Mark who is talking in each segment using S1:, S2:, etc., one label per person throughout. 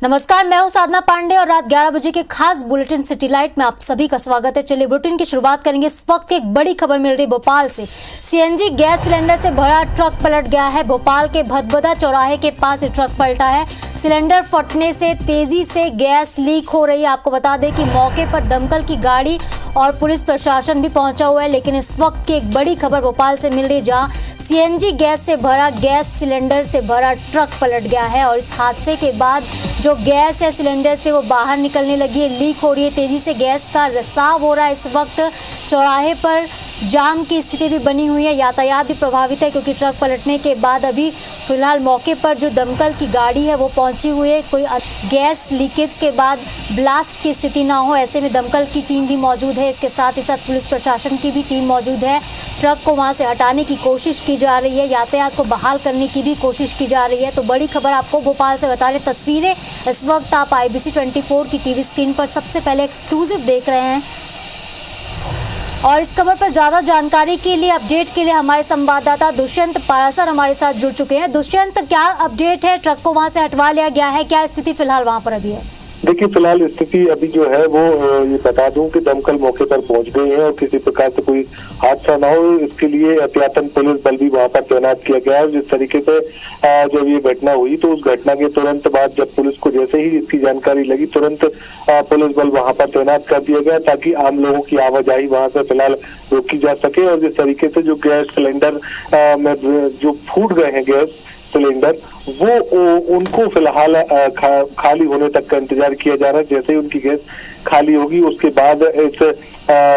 S1: नमस्कार, मैं हूं साधना पांडे और रात 11 बजे के खास बुलेटिन सिटी लाइट में आप सभी का स्वागत है। चलिए बुलेटिन की शुरुआत करेंगे। इस वक्त एक बड़ी खबर मिल रही भोपाल से। सीएनजी गैस सिलेंडर से भरा ट्रक पलट गया है। भोपाल के भदभदा चौराहे के पास ये ट्रक पलटा है। सिलेंडर फटने से तेजी से गैस लीक हो रही है। आपको बता दें कि मौके पर दमकल की गाड़ी और पुलिस प्रशासन भी पहुंचा हुआ है, लेकिन इस वक्त की एक बड़ी खबर भोपाल से मिल रही है, जहां सीएनजी गैस से भरा गैस सिलेंडर से भरा ट्रक पलट गया है और इस हादसे के बाद जो गैस है सिलेंडर से वो बाहर निकलने लगी है, लीक हो रही है। तेजी से गैस का रिसाव हो रहा है। इस वक्त चौराहे पर जाम की स्थिति भी बनी हुई है, यातायात भी प्रभावित है, क्योंकि ट्रक पलटने के बाद अभी फिलहाल मौके पर जो दमकल की गाड़ी है वो पहुंची हुई है। कोई गैस लीकेज के बाद ब्लास्ट की स्थिति ना हो, ऐसे में दमकल की टीम भी मौजूद है। इसके साथ ही साथ पुलिस प्रशासन की भी टीम मौजूद है। ट्रक को वहां से हटाने की कोशिश की जा रही है, यातायात को बहाल करने की भी कोशिश की जा रही है। तो बड़ी खबर आपको भोपाल से बता रहे। तस्वीरें इस वक्त आप IBC 24 की टीवी स्क्रीन पर सबसे पहले एक्सक्लूसिव देख रहे हैं और इस खबर पर ज्यादा जानकारी के लिए, अपडेट के लिए हमारे संवाददाता दुष्यंत पारासर हमारे साथ जुड़ चुके हैं। दुष्यंत, क्या अपडेट है? ट्रक को वहां से हटवा लिया गया है, क्या स्थिति फिलहाल वहां पर अभी है?
S2: देखिए, फिलहाल स्थिति अभी जो है वो ये बता दूं कि दमकल मौके पर पहुंच गए हैं और किसी प्रकार से कोई हादसा ना हो, इसके लिए एहतियातन पुलिस बल भी वहां पर तैनात किया गया है। जिस तरीके से जब ये घटना हुई तो उस घटना के तुरंत बाद जब पुलिस को जैसे ही इसकी जानकारी लगी, तुरंत पुलिस बल वहां पर तैनात कर दिया गया ताकि आम लोगों की आवाजाही वहां से फिलहाल रोकी जा सके। और जिस तरीके से जो गैस सिलेंडर में जो फूट गए हैं गैस सिलेंडर, वो उनको फिलहाल खाली होने तक का इंतजार किया जा रहा है। जैसे ही उनकी गैस खाली होगी उसके बाद इस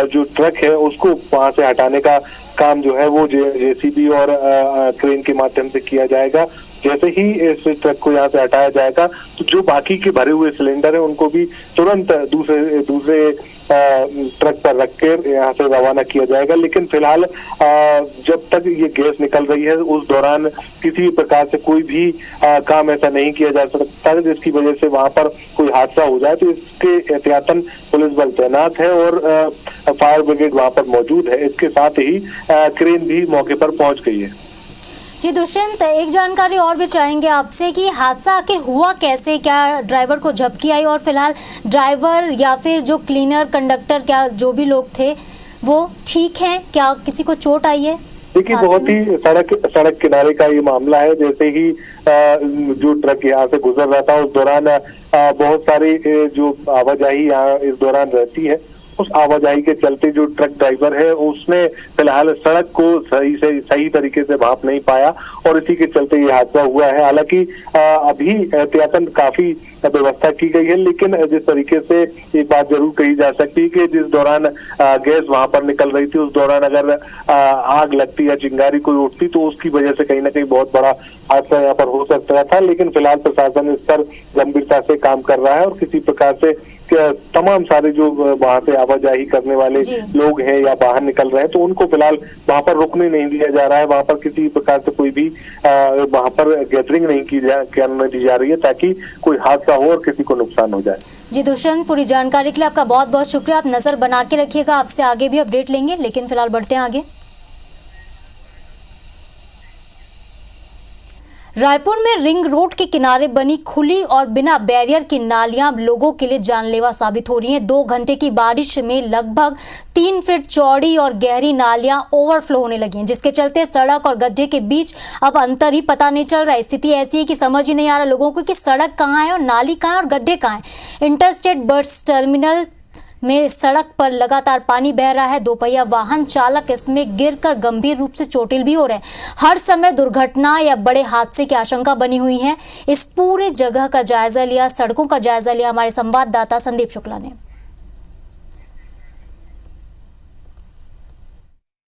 S2: जो ट्रक है उसको वहां से हटाने का काम जो है वो JCB और क्रेन के माध्यम से किया जाएगा। जैसे ही इस ट्रक को यहाँ से हटाया जाएगा तो जो बाकी के भरे हुए सिलेंडर है उनको भी तुरंत दूसरे ट्रक पर रख कर यहाँ से रवाना किया जाएगा। लेकिन फिलहाल जब तक ये गैस निकल रही है उस दौरान किसी प्रकार से कोई भी काम ऐसा नहीं किया जा सकता जिसकी वजह से वहां पर कोई हादसा हो जाए। तो इसके एहतियातन पुलिस बल तैनात है और फायर ब्रिगेड वहां पर मौजूद है। इसके साथ ही क्रेन भी मौके पर पहुंच गई है।
S1: जी दुष्यंत, एक जानकारी और भी चाहेंगे आपसे कि हादसा आखिर हुआ कैसे? क्या ड्राइवर को झपकी आई और फिलहाल ड्राइवर या फिर जो क्लीनर, कंडक्टर, क्या जो भी लोग थे वो ठीक हैं? क्या किसी को चोट आई है?
S2: देखिए, बहुत ही सड़क किनारे का ये मामला है। जैसे ही जो ट्रक यहाँ से गुजर रहा था उस दौरान बहुत सारी जो आवाजाही यहाँ इस दौरान रहती है, उस आवाजाही के चलते जो ट्रक ड्राइवर है उसने फिलहाल सड़क को सही तरीके से भांप नहीं पाया और इसी के चलते ये हादसा हुआ है। हालांकि अभी एहतियातन काफी व्यवस्था की गई है, लेकिन जिस तरीके से एक बात जरूर कही जा सकती है कि जिस दौरान गैस वहां पर निकल रही थी उस दौरान अगर आग लगती या चिंगारी कोई उठती तो उसकी वजह से कहीं ना कहीं बहुत बड़ा हादसा यहाँ पर हो सकता था। लेकिन फिलहाल प्रशासन इस पर गंभीरता से काम कर रहा है और किसी प्रकार से तमाम सारे जो वहां से आवाजाही करने वाले लोग हैं या बाहर निकल रहे हैं तो उनको फिलहाल वहां पर रुकने नहीं दिया जा रहा है। वहां पर किसी प्रकार से कोई भी वहां पर गैदरिंग नहीं करने दी जा रही है ताकि कोई हादसा हो और किसी को नुकसान हो जाए।
S1: जी दुष्यंत, पूरी जानकारी के लिए आपका बहुत बहुत शुक्रिया। आप नजर बना के रखिएगा, आपसे आगे भी अपडेट लेंगे, लेकिन फिलहाल बढ़ते हैं आगे। रायपुर में रिंग रोड के किनारे बनी खुली और बिना बैरियर की नालियां लोगों के लिए जानलेवा साबित हो रही हैं। 2 घंटे की बारिश में लगभग 3 फीट चौड़ी और गहरी नालियां ओवरफ्लो होने लगी हैं, जिसके चलते सड़क और गड्ढे के बीच अब अंतर ही पता नहीं चल रहा है। स्थिति ऐसी है कि समझ ही नहीं आ रहा लोगों को कि सड़क कहाँ है और नाली कहाँ है और गड्ढे कहाँ है। इंटरस्टेट बस टर्मिनल में सड़क पर लगातार पानी बह रहा है। 2 पहिया वाहन चालक इसमें गिरकर गंभीर रूप से चोटिल भी हो रहे हैं। हर समय दुर्घटना या बड़े हादसे की आशंका बनी हुई है। इस पूरे जगह का जायजा लिया, सड़कों का जायजा लिया हमारे संवाददाता संदीप शुक्ला ने।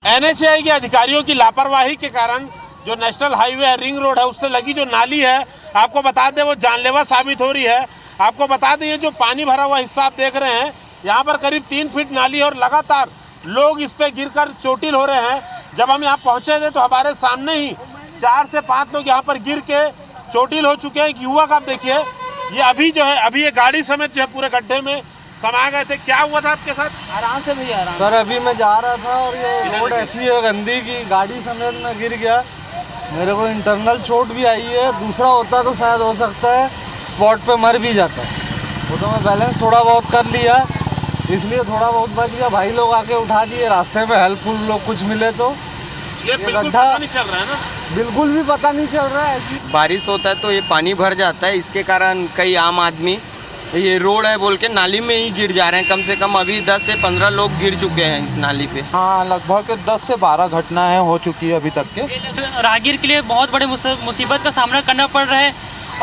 S3: NHAI के अधिकारियों की लापरवाही के कारण जो नेशनल हाईवे है, रिंग रोड है, उससे लगी जो नाली है, आपको बता दें वो जानलेवा साबित हो रही है। आपको बता दें ये जो पानी भरा हुआ हिस्सा आप देख रहे हैं, यहाँ पर करीब 3 फीट नाली और लगातार लोग इस पे गिरकर चोटिल हो रहे हैं। जब हम यहाँ पहुँचे थे तो हमारे सामने ही 4 से 5 लोग यहाँ पर गिर के चोटिल हो चुके हैं। एक युवक आप देखिए, ये अभी जो है अभी ये गाड़ी समेत जो है पूरे गड्ढे में समा गए थे। क्या हुआ था आपके साथ?
S4: आराम से भैया, आराम। सर अभी मैं जा रहा था और ये रोड ऐसी है गंदी की गाड़ी समेत मैं गिर गया। मेरे को इंटरनल चोट भी आई है, दूसरा होता तो शायद हो सकता है स्पॉट पे मर भी जाता। वो तो मैं बैलेंस थोड़ा बहुत कर लिया, इसलिए थोड़ा बहुत बच गया। भाई लोग आके उठा दिए, रास्ते में हेल्पफुल लोग कुछ मिले तो।
S3: ये बिल्कुल पता नहीं चल रहा है ना,
S4: बिल्कुल भी पता नहीं चल रहा है।
S5: बारिश होता है तो ये पानी भर जाता है, इसके कारण कई आम आदमी ये रोड है बोल के नाली में ही गिर जा रहे हैं। कम से कम अभी 10 से 15 लोग गिर चुके हैं इस नाली पे।
S6: हाँ, लगभग 10 से 12 घटनाएं हो चुकी है अभी तक के।
S7: राहगीर के लिए बहुत बड़े मुसीबत का सामना करना पड़ रहा है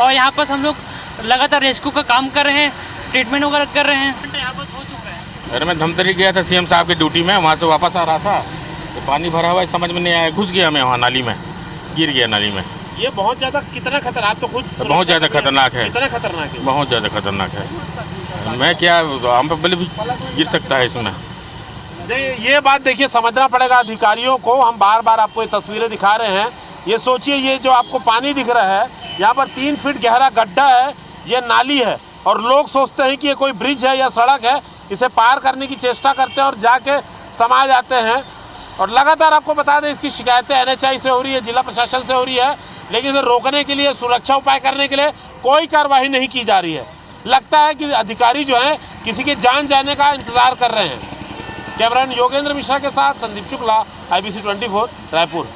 S7: और यहाँ पर हम लोग लगातार रेस्क्यू का काम कर रहे हैं, ट्रीटमेंट वगैरह कर रहे हैं। यहाँ पर हो चुका है।
S8: अरे मैं धमतरी गया था सीएम साहब की ड्यूटी में, वहाँ से वापस आ रहा था तो पानी भरा हुआ है, समझ में नहीं आया, घुस गया मैं वहाँ नाली में, गिर गया नाली में।
S3: ये बहुत ज्यादा कितना खतरनाक, आप तो खुद
S8: बहुत ज़्यादा खतरनाक है,
S3: कितना खतरनाक है,
S8: बहुत ज़्यादा खतरनाक है। मैं क्या हम पे बल भी गिर सकता है इसमें।
S3: नहीं, ये बात देखिए समझना पड़ेगा अधिकारियों को। हम बार बार आपको ये तस्वीरें दिखा रहे हैं। ये सोचिए, ये जो आपको पानी दिख रहा है, यहाँ पर 3 फीट गहरा गड्ढा है, ये नाली है और लोग सोचते हैं कि ये कोई ब्रिज है या सड़क है, इसे पार करने की चेष्टा करते हैं और जाके समा जाते हैं। और लगातार आपको बता दें, इसकी शिकायतें NHI से हो रही है, जिला प्रशासन से हो रही है, लेकिन इसे रोकने के लिए, सुरक्षा उपाय करने के लिए कोई कार्रवाई नहीं की जा रही है। लगता है कि अधिकारी जो हैं किसी के जान जाने का इंतजार कर रहे हैं। कैमरामैन योगेंद्र मिश्रा के साथ संदीप शुक्ला, IBC 24 रायपुर।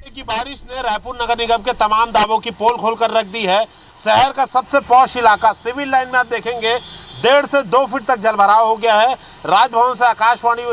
S3: की बारिश ने रायपुर नगर निगम के तमाम दावों की पोल खोलकर रख दी है। शहर का सबसे पॉश इलाका सिविल लाइन में आप देखेंगे 1.5 से 2 फीट तक जलभराव हो गया है। राजभवन से आकाशवाणी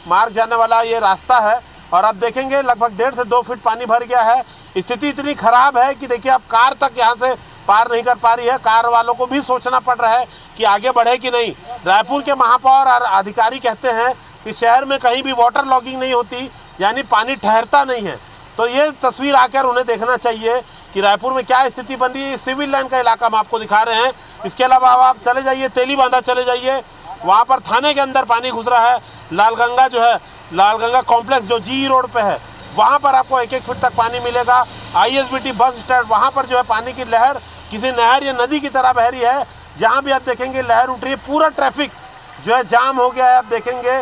S3: मार्ग जाने वाला ये रास्ता है और आप देखेंगे लगभग 1.5 से 2 फीट पानी भर गया है। स्थिति इतनी खराब है कि देखिए, अब कार तक यहाँ से पार नहीं कर पा रही है। कार वालों को भी सोचना पड़ रहा है कि आगे बढ़े कि नहीं। रायपुर के महापौर और अधिकारी कहते हैं कि शहर में कहीं भी वाटर लॉगिंग नहीं होती, यानी पानी ठहरता नहीं है। तो ये तस्वीर आकर उन्हें देखना चाहिए कि रायपुर में क्या स्थिति बन रही है। सिविल लाइन का इलाका हम आपको दिखा रहे हैं। इसके अलावा आप चले जाइए, तेली बांधा चले जाइए, वहाँ पर थाने के अंदर पानी घुस रहा है। लालगंगा जो है, लालगंगा कॉम्प्लेक्स जो GE रोड पे है, वहाँ पर आपको 1-1 फीट तक पानी मिलेगा। ISBT बस स्टैंड, वहाँ पर जो है पानी की लहर किसी नहर या नदी की तरह बह रही है। जहाँ भी आप देखेंगे लहर उठ रही है। पूरा ट्रैफिक जो है जाम हो गया है। आप देखेंगे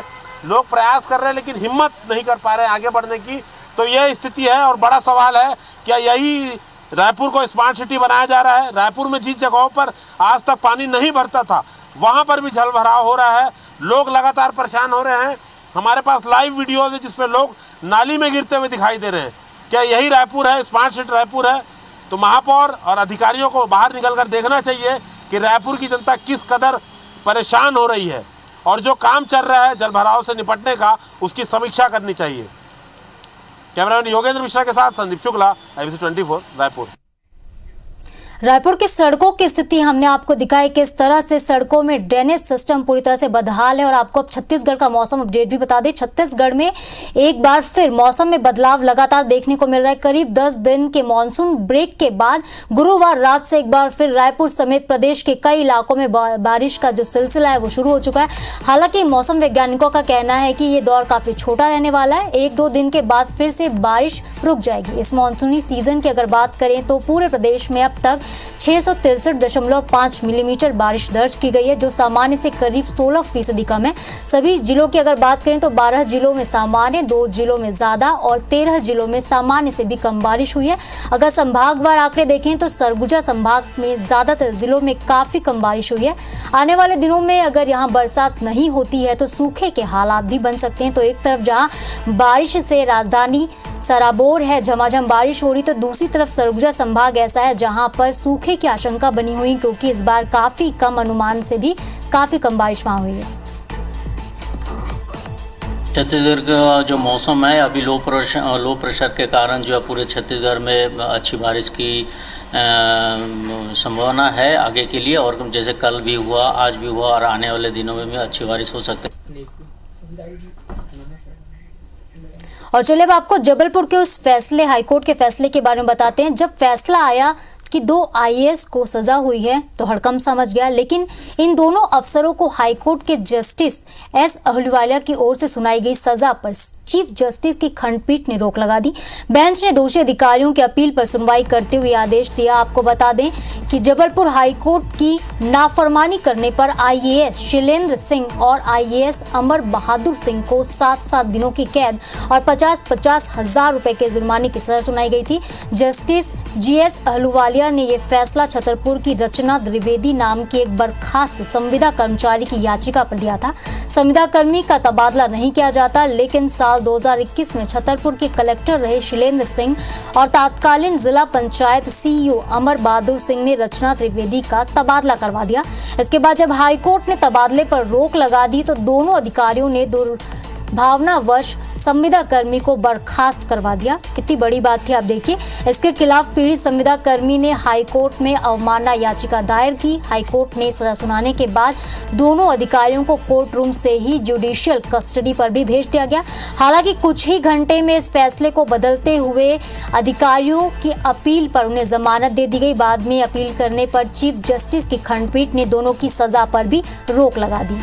S3: लोग प्रयास कर रहे हैं लेकिन हिम्मत नहीं कर पा रहे हैं आगे बढ़ने की। तो यह स्थिति है और बड़ा सवाल है, क्या यही रायपुर को स्मार्ट सिटी बनाया जा रहा है? रायपुर में जिस जगहों पर आज तक पानी नहीं भरता था, वहाँ पर भी जल भराव हो रहा है। लोग लगातार परेशान हो रहे हैं। हमारे पास लाइव वीडियोज़ है जिसमें लोग नाली में गिरते हुए दिखाई दे रहे हैं। क्या यही रायपुर है, स्मार्ट सिटी रायपुर है? तो महापौर और अधिकारियों को बाहर निकलकर देखना चाहिए कि रायपुर की जनता किस कदर परेशान हो रही है और जो काम चल रहा है जलभराव से निपटने का, उसकी समीक्षा करनी चाहिए। कैमरामैन योगेंद्र मिश्रा के साथ संदीप शुक्ला, IBC 24 रायपुर।
S1: रायपुर की सड़कों की स्थिति हमने आपको दिखाई, किस तरह से सड़कों में ड्रेनेज सिस्टम पूरी तरह से बदहाल है। और आपको अब छत्तीसगढ़ का मौसम अपडेट भी बता दें। छत्तीसगढ़ में एक बार फिर मौसम में बदलाव लगातार देखने को मिल रहा है। करीब 10 दिन के मानसून ब्रेक के बाद गुरुवार रात से एक बार फिर रायपुर समेत प्रदेश के कई इलाकों में बारिश का जो सिलसिला है वो शुरू हो चुका है। हालांकि मौसम वैज्ञानिकों का कहना है कि ये दौर काफी छोटा रहने वाला है। 1-2 दिन के बाद फिर से बारिश रुक जाएगी। इस मानसूनी सीजन की अगर बात करें तो पूरे प्रदेश में अब तक 663.5 मिलीमीटर बारिश दर्ज की गई है, जो सामान्य से करीब 16% कम है। सभी जिलों की अगर बात करें तो 12 जिलों में सामान्य, 2 जिलों में ज्यादा और 13 जिलों में सामान्य से भी कम बारिश हुई है। अगर संभागवार आंकड़े देखें तो सरगुजा संभाग में ज्यादातर जिलों में काफी कम बारिश हुई है। आने वाले दिनों में अगर यहाँ बरसात नहीं होती है तो सूखे के हालात भी बन सकते हैं। तो एक तरफ जहाँ बारिश से राजधानी सराबोर है, झमाझम बारिश हो रही, तो दूसरी तरफ सरगुजा संभाग ऐसा है जहां पर सूखे की आशंका बनी हुई, क्योंकि इस बार काफी कम अनुमान से भी काफी कम बारिश वहां हुई है।
S9: छत्तीसगढ़ का जो मौसम है अभी लो प्रेशर के कारण जो है पूरे छत्तीसगढ़ में अच्छी बारिश की संभावना है आगे के लिए। और जैसे कल भी हुआ, आज भी हुआ और आने वाले दिनों में भी अच्छी बारिश हो सकती है।
S1: और चलिए अब आपको जबलपुर के उस फैसले, हाईकोर्ट के फैसले के बारे में बताते हैं। जब फैसला आया कि 2 IAS को सजा हुई है तो हड़कंप समझ गया, लेकिन इन दोनों अफसरों को हाईकोर्ट के जस्टिस S अहलूवालिया की ओर से सुनाई गई सजा पर चीफ जस्टिस की खंडपीठ ने रोक लगा दी। बेंच ने दोषी अधिकारियों की अपील पर सुनवाई करते हुए आदेश दिया। आपको बता दें कि जबलपुर हाईकोर्ट की नाफरमानी करने पर आईएएस शैलेंद्र सिंह और आईएएस अमर बहादुर सिंह को 7-7 दिनों की कैद और 50-50 हजार रुपए के जुर्माने की सजा सुनाई गई थी। जस्टिस जीएस अहलूवालिया ने यह फैसला छतरपुर की रचना द्विवेदी नाम की एक बर्खास्त संविदा कर्मचारी की याचिका पर दिया था। संविदा कर्मी का तबादला नहीं किया जाता, लेकिन साल 2021 में छतरपुर के कलेक्टर रहे शैलेंद्र सिंह और तत्कालीन जिला पंचायत सीईओ अमर बहादुर सिंह ने रचना त्रिवेदी का तबादला करवा दिया। इसके बाद जब हाईकोर्ट ने तबादले पर रोक लगा दी तो दोनों अधिकारियों ने दुर्भावनावश संविदा कर्मी को बर्खास्त करवा दिया। कितनी बड़ी बात थी आप देखिए। इसके खिलाफ पीड़ित संविदा कर्मी ने हाईकोर्ट में अवमानना याचिका दायर की। हाईकोर्ट ने सजा सुनाने के बाद दोनों अधिकारियों को कोर्ट रूम से ही जुडिशियल कस्टडी पर भी भेज दिया गया। हालांकि कुछ ही घंटे में इस फैसले को बदलते हुए अधिकारियों की अपील पर उन्हें जमानत दे दी गई। बाद में अपील करने पर चीफ जस्टिस की खंडपीठ ने दोनों की सजा पर भी रोक लगा दी।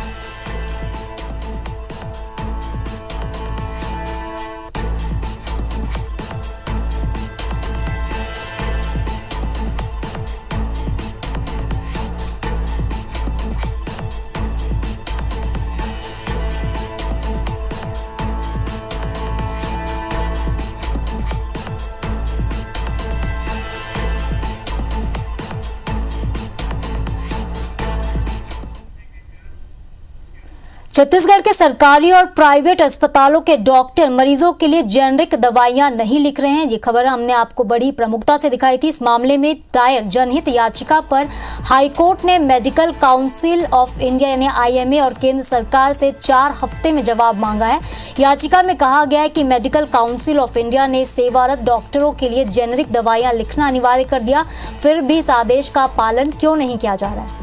S1: छत्तीसगढ़ के सरकारी और प्राइवेट अस्पतालों के डॉक्टर मरीजों के लिए जेनरिक दवाइयां नहीं लिख रहे हैं। ये खबर हमने आपको बड़ी प्रमुखता से दिखाई थी। इस मामले में दायर जनहित याचिका पर हाईकोर्ट ने मेडिकल काउंसिल ऑफ इंडिया यानी आईएमए और केंद्र सरकार से 4 हफ्ते में जवाब मांगा है। याचिका में कहा गया है कि मेडिकल काउंसिल ऑफ इंडिया ने सेवारत डॉक्टरों के लिए जेनरिक दवाइयां लिखना अनिवार्य कर दिया, फिर भी इस आदेश का पालन क्यों नहीं किया जा रहा है।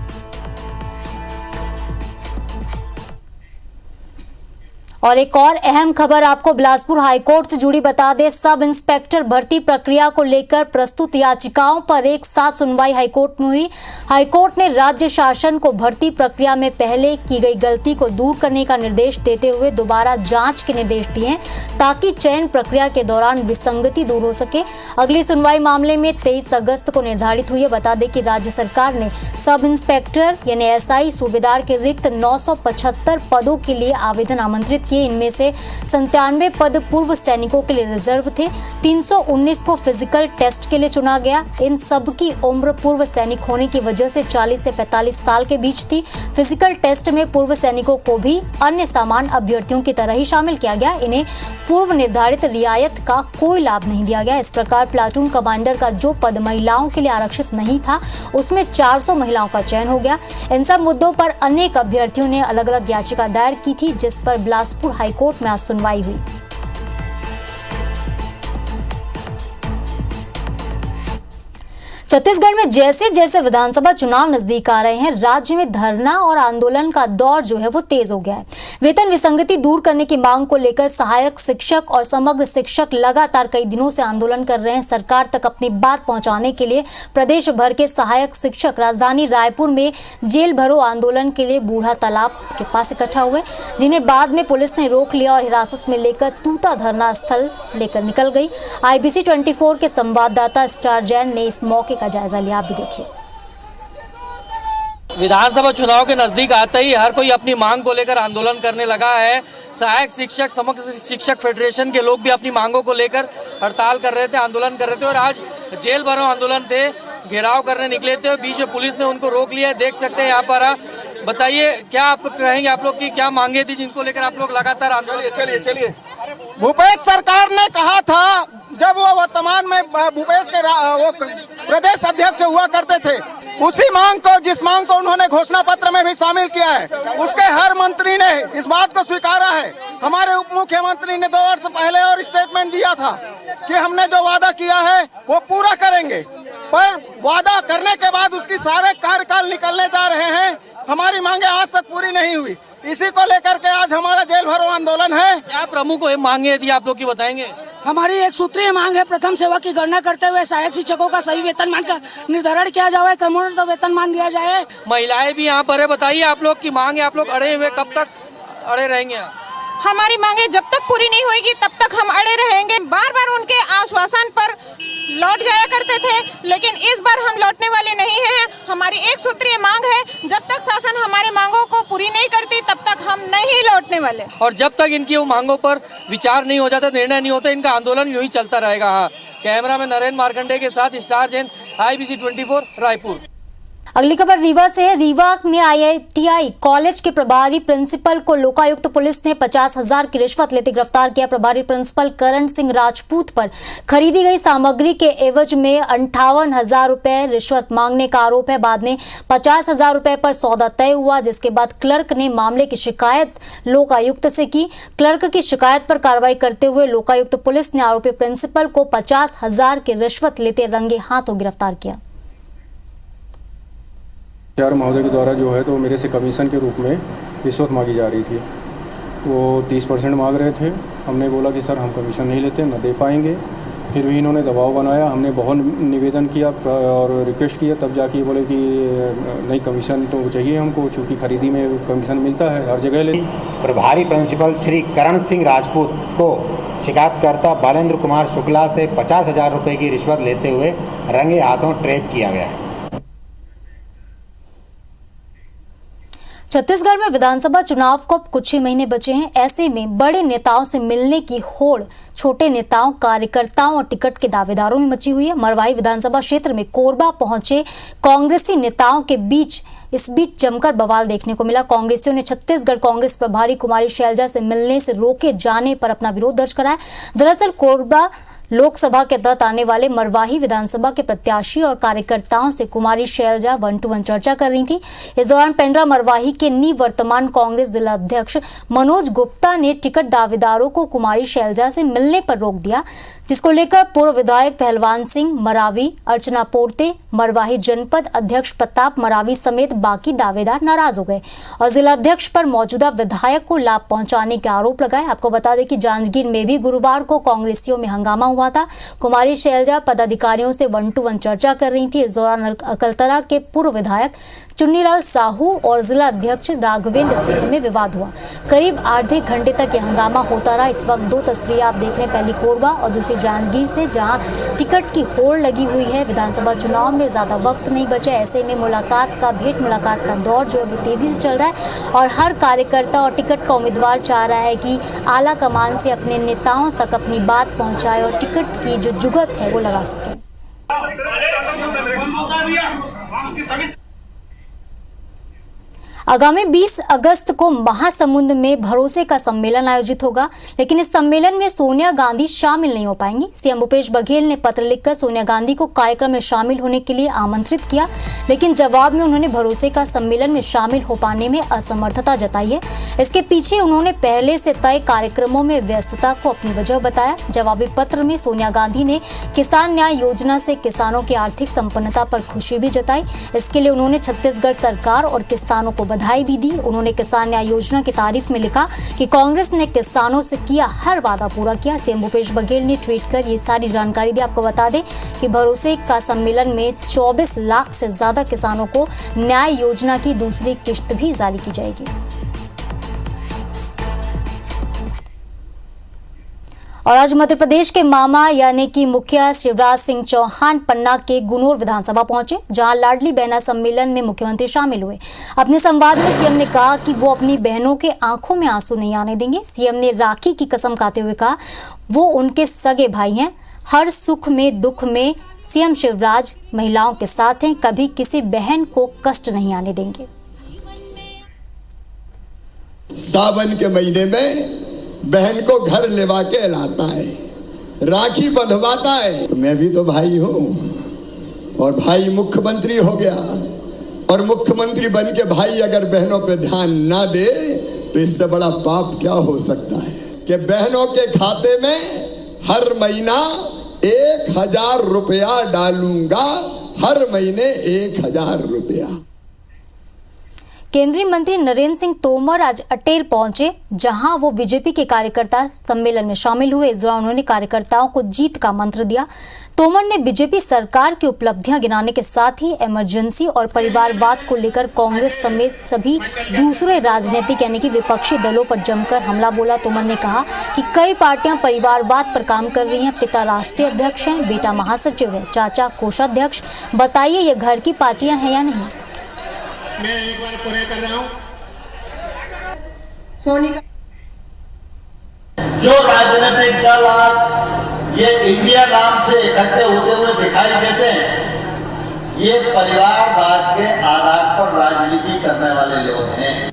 S1: और एक और अहम खबर आपको बिलासपुर हाईकोर्ट से जुड़ी बता दें। सब इंस्पेक्टर भर्ती प्रक्रिया को लेकर प्रस्तुत याचिकाओं पर एक साथ सुनवाई हाईकोर्ट में हुई। हाईकोर्ट ने राज्य शासन को भर्ती प्रक्रिया में पहले की गई गलती को दूर करने का निर्देश देते हुए दोबारा जांच के निर्देश दिए ताकि चयन प्रक्रिया के दौरान विसंगति दूर हो सके। अगली सुनवाई मामले में 23 अगस्त को निर्धारित हुई है। बता दें कि राज्य सरकार ने सब इंस्पेक्टर यानी एसआई सूबेदार के रिक्त 975 पदों के लिए आवेदन आमंत्रित किए। इनमें से 97 पद पूर्व सैनिकों के लिए रिजर्व थे। 319 को फिजिकल टेस्ट के लिए चुना गया। इन सब की उम्र पूर्व सैनिक होने की वजह से 40 से 45 साल के बीच थी। फिजिकल टेस्ट में पूर्व सैनिकों को भी अन्य सामान्य अभ्यर्थियों की तरह ही शामिल किया गया। इन्हें पूर्व निर्धारित रियायत का कोई लाभ नहीं दिया गया। इस प्रकार प्लाटून कमांडर का जो पद महिलाओं के लिए आरक्षित नहीं था उसमें 400 महिलाओं का चयन हो गया। इन सब मुद्दों पर अनेक अभ्यर्थियों ने अलग अलग याचिका दायर की थी, जिस पर बिलासपुर हाईकोर्ट में आज सुनवाई हुई। छत्तीसगढ़ में जैसे जैसे विधानसभा चुनाव नजदीक आ रहे हैं, राज्य में धरना और आंदोलन का दौर जो है वो तेज हो गया है। वेतन विसंगति दूर करने की मांग को लेकर सहायक शिक्षक और समग्र शिक्षक लगातार कई दिनों से आंदोलन कर रहे हैं। सरकार तक अपनी बात पहुंचाने के लिए प्रदेश भर के सहायक शिक्षक राजधानी रायपुर में जेल भरो आंदोलन के लिए बूढ़ा तालाब के पास इकट्ठा हुए, जिन्हें बाद में पुलिस ने रोक लिया और हिरासत में लेकर तूता धरना स्थल लेकर निकल गई। IBC 24 के संवाददाता स्टार जैन ने इस मौके का जायजा लिया। आप भी देखिए।
S10: विधानसभा चुनाव के नजदीक आते ही हर कोई अपनी मांग को लेकर आंदोलन करने लगा है। सहायक शिक्षक समग्र शिक्षक फेडरेशन के लोग भी अपनी मांगों को लेकर हड़ताल कर रहे थे, आंदोलन कर रहे थे और आज जेल भरो आंदोलन थे, घेराव करने निकले थे। बीच में पुलिस ने उनको रोक लिया, देख सकते हैं यहाँ पर। बताइए क्या आप कहेंगे, आप लोग की क्या मांगे थी जिनको लेकर आप लोग लगातार आंदोलन?
S11: चलिए भूपेश सरकार ने कहा था, जब वो वर्तमान में भूपेश के वो प्रदेश अध्यक्ष हुआ करते थे, उसी मांग को, जिस मांग को उन्होंने घोषणा पत्र में भी शामिल किया है, उसके हर मंत्री ने इस बात को स्वीकारा है। हमारे उप मुख्यमंत्री ने 2 वर्ष पहले और स्टेटमेंट दिया था कि हमने जो वादा किया है वो पूरा करेंगे, पर वादा करने के बाद उसकी सारे कार्यकाल निकलने जा रहे हैं। हमारी मांगे आज तक पूरी नहीं हुई। इसी को लेकर के आज हमारा जेल भरो आंदोलन है।
S10: क्या प्रमुख मांगे थी आप लोग की बताएंगे?
S12: हमारी एक सूत्रीय मांग है, प्रथम सेवा की गणना करते हुए सहायक शिक्षकों का सही वेतनमान का निर्धारण किया जाए, क्रमोन्नत वेतनमान दिया जाए।
S10: महिलाएं भी यहाँ पर है, बताइए आप लोग की मांग है, आप लोग अड़े हुए कब तक अड़े रहेंगे?
S13: हमारी मांगे जब तक पूरी नहीं होगी तब तक हम अड़े रहेंगे। बार बार उनके आश्वासन पर लौट जाया करते थे, लेकिन इस बार हम लौटने वाले नहीं हैं। हमारी एक सूत्रीय मांग है, जब तक शासन हमारी मांगों को पूरी नहीं करती तब तक हम नहीं लौटने वाले।
S10: और जब तक इनकी वो मांगों पर विचार नहीं हो जाता, निर्णय नहीं होता, इनका आंदोलन यूं ही चलता रहेगा। हाँ, कैमरा में नरेंद्र मार्कंडे के साथ स्टार जैन, IBC 24 रायपुर।
S1: अगली खबर रीवा से है। रीवा में IITI कॉलेज के प्रभारी प्रिंसिपल को लोकायुक्त पुलिस ने 50,000 की रिश्वत लेते गिरफ्तार किया। प्रभारी प्रिंसिपल करण सिंह राजपूत पर खरीदी गई सामग्री के एवज में 58,000 रुपए रिश्वत मांगने का आरोप है। बाद में 50,000 रुपए पर सौदा तय हुआ, जिसके बाद क्लर्क ने मामले की शिकायत लोकायुक्त से की। क्लर्क की शिकायत पर कार्रवाई करते हुए लोकायुक्त पुलिस ने आरोपी प्रिंसिपल को 50,000 की रिश्वत लेते रंगे हाथों गिरफ्तार किया।
S14: महोदय के द्वारा जो है तो मेरे से कमीशन के रूप में रिश्वत मांगी जा रही थी। वो 30% मांग रहे थे। हमने बोला कि सर हम कमीशन नहीं लेते, न दे पाएंगे। फिर भी इन्होंने दबाव बनाया। हमने बहुत निवेदन किया और रिक्वेस्ट किया, तब जाके बोले कि नहीं कमीशन तो चाहिए हमको, चूँकि खरीदी में कमीशन मिलता है हर जगह। ले
S15: प्रभारी प्रिंसिपल श्री करण सिंह राजपूत को शिकायतकर्ता बालेंद्र कुमार शुक्ला से 50,000 रुपये की रिश्वत लेते हुए रंगे हाथों ट्रैप किया गया है।
S1: छत्तीसगढ़ में विधानसभा चुनाव को अब कुछ ही महीने बचे हैं। ऐसे में बड़े नेताओं से मिलने की होड़ छोटे नेताओं, कार्यकर्ताओं और टिकट के दावेदारों में मची हुई है। मरवाही विधानसभा क्षेत्र में कोरबा पहुंचे कांग्रेसी नेताओं के बीच इस बीच जमकर बवाल देखने को मिला। कांग्रेसियों ने छत्तीसगढ़ कांग्रेस प्रभारी कुमारी शैलजा से मिलने से रोके जाने पर अपना विरोध दर्ज कराया। दरअसल कोरबा लोकसभा के तहत आने वाले मरवाही विधानसभा के प्रत्याशी और कार्यकर्ताओं से कुमारी शैलजा 1-to-1 चर्चा कर रही थी। इस दौरान पेंड्रा मरवाही के निवर्तमान कांग्रेस जिला अध्यक्ष मनोज गुप्ता ने टिकट दावेदारों को कुमारी शैलजा से मिलने पर रोक दिया, जिसको लेकर पूर्व विधायक पहलवान सिंह मरावी, अर्चना पोर्ते, मरवाही जनपद अध्यक्ष प्रताप मरावी समेत बाकी दावेदार नाराज हो गए और जिला अध्यक्ष पर मौजूदा विधायक को लाभ पहुंचाने के आरोप लगाए। आपको बता दें कि जांजगीर में भी गुरुवार को कांग्रेसियों में हंगामा हुआ था। कुमारी शैलजा पदाधिकारियों से 1-to-1 चर्चा कर रही थी। इस दौरान अकलतरा के पूर्व विधायक चुन्नीलाल साहू और जिला अध्यक्ष राघवेंद्र सिंह में विवाद हुआ। करीब आधे घंटे तक यह हंगामा होता रहा। इस वक्त दो तस्वीरें आप देख रहे हैं, पहली कोरबा और दूसरी जांजगीर से, जहां टिकट की होड़ लगी हुई है। विधानसभा चुनाव में ज्यादा वक्त नहीं बचा, ऐसे में भेंट मुलाकात का दौर जो है वो तेजी से चल रहा है और हर कार्यकर्ता और टिकट का उम्मीदवार चाह रहा है कि आला कमान से अपने नेताओं तक अपनी बात पहुंचाए और टिकट की जो जुगत है वो लगा सके। आगामी 20 अगस्त को महासमुंद में भरोसे का सम्मेलन आयोजित होगा, लेकिन इस सम्मेलन में सोनिया गांधी शामिल नहीं हो पाएंगी। सीएम भूपेश बघेल ने पत्र लिखकर सोनिया गांधी को कार्यक्रम में शामिल होने के लिए आमंत्रित किया, लेकिन जवाब में उन्होंने भरोसे का सम्मेलन में शामिल हो पाने में असमर्थता जताई है। इसके पीछे उन्होंने पहले से तय कार्यक्रमों में व्यस्तता को अपनी वजह बताया। जवाबी पत्र में सोनिया गांधी ने किसान न्याय योजना से किसानों की आर्थिक संपन्नता पर खुशी भी जताई। इसके लिए उन्होंने छत्तीसगढ़ सरकार और किसानों को बधाई भी दी। उन्होंने किसान न्याय योजना की तारीफ में लिखा कि कांग्रेस ने किसानों से किया हर वादा पूरा किया। सीएम भूपेश बघेल ने ट्वीट कर ये सारी जानकारी दी। आपको बता दें कि भरोसे का सम्मेलन में 24 लाख से ज्यादा किसानों को न्याय योजना की दूसरी किश्त भी जारी की जाएगी। और आज मध्य प्रदेश के मामा यानी कि मुखिया शिवराज सिंह चौहान पन्ना के गुनोर विधानसभा पहुंचे, जहां लाडली बहना सम्मेलन में मुख्यमंत्री शामिल हुए। अपने संवाद में सीएम ने कहा कि वो अपनी बहनों के आंखों में आंसू नहीं आने देंगे। सीएम ने राखी की कसम खाते हुए कहा वो उनके सगे भाई हैं। हर सुख में दुख में सीएम शिवराज महिलाओं के साथ हैं, कभी किसी बहन को कष्ट नहीं आने देंगे।
S16: सावन के महीने में बहन को घर लेवा के लाता है, राखी बंधवाता है। तो मैं भी तो भाई हूं और भाई मुख्यमंत्री हो गया और मुख्यमंत्री बन के भाई अगर बहनों पे ध्यान ना दे तो इससे बड़ा पाप क्या हो सकता है कि बहनों के खाते में हर महीना 1,000 रुपया डालूंगा, हर महीने 1,000 रुपया।
S1: केंद्रीय मंत्री नरेंद्र सिंह तोमर आज अटेर पहुंचे, जहां वो बीजेपी के कार्यकर्ता सम्मेलन में शामिल हुए। इस दौरान उन्होंने कार्यकर्ताओं को जीत का मंत्र दिया। तोमर ने बीजेपी सरकार की उपलब्धियां गिनाने के साथ ही इमरजेंसी और परिवारवाद को लेकर कांग्रेस समेत सभी दूसरे राजनीतिक यानी कि विपक्षी दलों पर जमकर हमला बोला। तोमर ने कहा कि कई पार्टियां परिवारवाद पर काम कर रही हैं। पिता राष्ट्रीय अध्यक्ष हैं, बेटा महासचिव है, चाचा कोषाध्यक्ष। बताइए ये घर की पार्टियां हैं या नहीं?
S17: मैं एक बार पूरे कर रहा हूं।
S18: जो राजनीतिक दल आज ये इंडिया नाम से इकट्ठे होते हुए दिखाई देते हैं, ये परिवारवाद के आधार पर राजनीति करने वाले लोग हैं।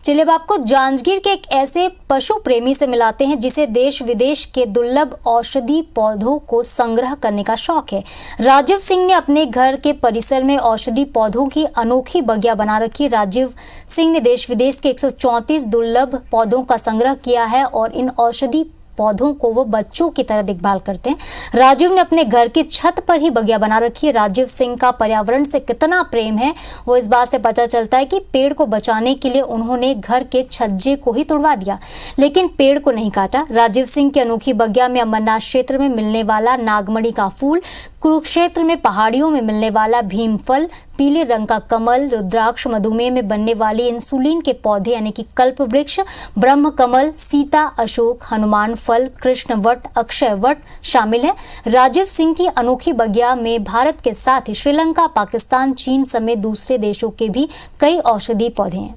S1: चलिए अब आपको जांजगीर के एक ऐसे पशु प्रेमी से मिलाते हैं जिसे देश विदेश के दुर्लभ औषधि पौधों को संग्रह करने का शौक है। राजीव सिंह ने अपने घर के परिसर में औषधि पौधों की अनोखी बगिया बना रखी। राजीव सिंह ने देश विदेश के 134 दुर्लभ पौधों का संग्रह किया है और इन औषधि पौधों को वो बच्चों की तरह देखभाल करते हैं। राजीव ने अपने घर की छत पर ही बगिया बना रखी है। राजीव सिंह का पर्यावरण से कितना प्रेम है वो इस बात से पता चलता है कि पेड़ को बचाने के लिए उन्होंने घर के छज्जे को ही तुड़वा दिया, लेकिन पेड़ को नहीं काटा। राजीव सिंह की अनोखी बगिया में अमरनाथ क्षेत्र में मिलने वाला नागमणि का फूल, कुरुक्षेत्र में पहाड़ियों में मिलने वाला भीमफल, पीले रंग का कमल, रुद्राक्ष, मधुमेह में बनने वाली इंसुलिन के पौधे यानी कि कल्प वृक्ष, ब्रह्म कमल, सीता अशोक, हनुमान फल, कृष्ण वट, अक्षय वट शामिल है। राजीव सिंह की अनोखी बगिया में भारत के साथ ही श्रीलंका, पाकिस्तान, चीन समेत दूसरे देशों के भी कई औषधि पौधे हैं।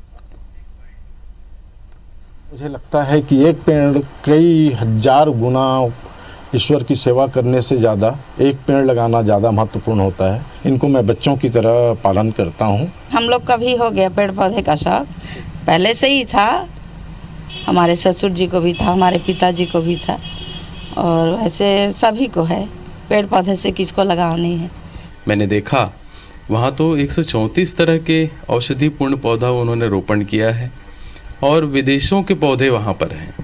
S19: मुझे लगता है कि एक पेड़ कई हजार गुना ईश्वर की सेवा करने से ज़्यादा एक पेड़ लगाना ज़्यादा महत्वपूर्ण होता है। इनको मैं बच्चों की तरह पालन करता हूँ।
S20: हम लोग का भी हो गया पेड़ पौधे का शौक, पहले से ही था। हमारे ससुर जी को भी था, हमारे पिताजी को भी था, और वैसे सभी को है। पेड़ पौधे से किसको लगाव नहीं है।
S21: मैंने देखा वहाँ तो 134 तरह के औषधि पूर्ण पौधा उन्होंने रोपण किया है और विदेशों के पौधे वहाँ पर हैं।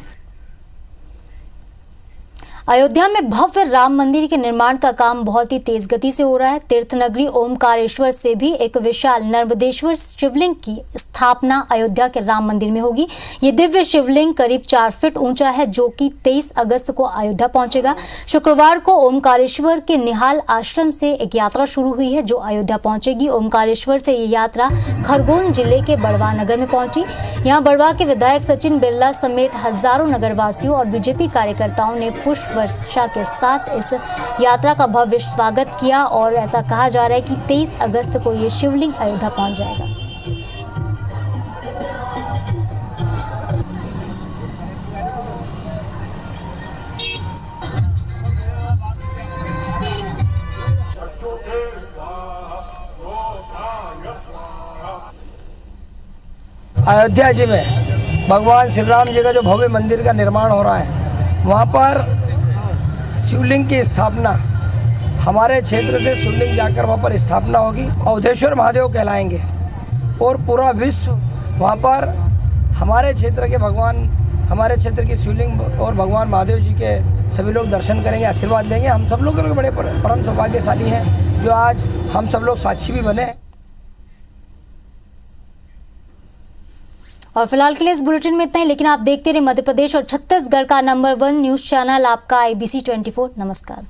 S1: अयोध्या में भव्य राम मंदिर के निर्माण का काम बहुत ही तेज गति से हो रहा है। तीर्थनगरी ओमकारेश्वर से भी एक विशाल नर्मदेश्वर शिवलिंग की स्थापना अयोध्या के राम मंदिर में होगी। ये दिव्य शिवलिंग करीब 4 फीट ऊंचा है जो कि 23 अगस्त को अयोध्या पहुंचेगा। शुक्रवार को ओमकारेश्वर के निहाल आश्रम से एक यात्रा शुरू हुई है जो अयोध्या पहुंचेगी। ओमकारेश्वर से ये यात्रा खरगोन जिले के बड़वा नगर में पहुंची। यहाँ बड़वा के विधायक सचिन बिरला समेत हजारों नगरवासियों और बीजेपी कार्यकर्ताओं ने पुष्प वर्षा के साथ इस यात्रा का भव्य स्वागत किया और ऐसा कहा जा रहा है कि 23 अगस्त को ये शिवलिंग अयोध्या पहुंच जाएगा।
S22: अयोध्या जी में भगवान श्री राम जी का जो भव्य मंदिर का निर्माण हो रहा है, वहाँ पर शिवलिंग की स्थापना, हमारे क्षेत्र से शिवलिंग जाकर वहाँ पर स्थापना होगी। अवधेश्वर महादेव कहलाएंगे और पूरा विश्व वहाँ पर हमारे क्षेत्र के भगवान, हमारे क्षेत्र की शिवलिंग और भगवान महादेव जी के सभी लोग दर्शन करेंगे, आशीर्वाद लेंगे। हम सब लोग बड़े परम सौभाग्यशाली हैं जो आज हम सब लोग साक्षी भी बने।
S1: और फिलहाल के लिए इस बुलेटिन में इतना ही, लेकिन आप देखते रहिए मध्य प्रदेश और छत्तीसगढ़ का नंबर 1 न्यूज चैनल आपका IBC 24। नमस्कार।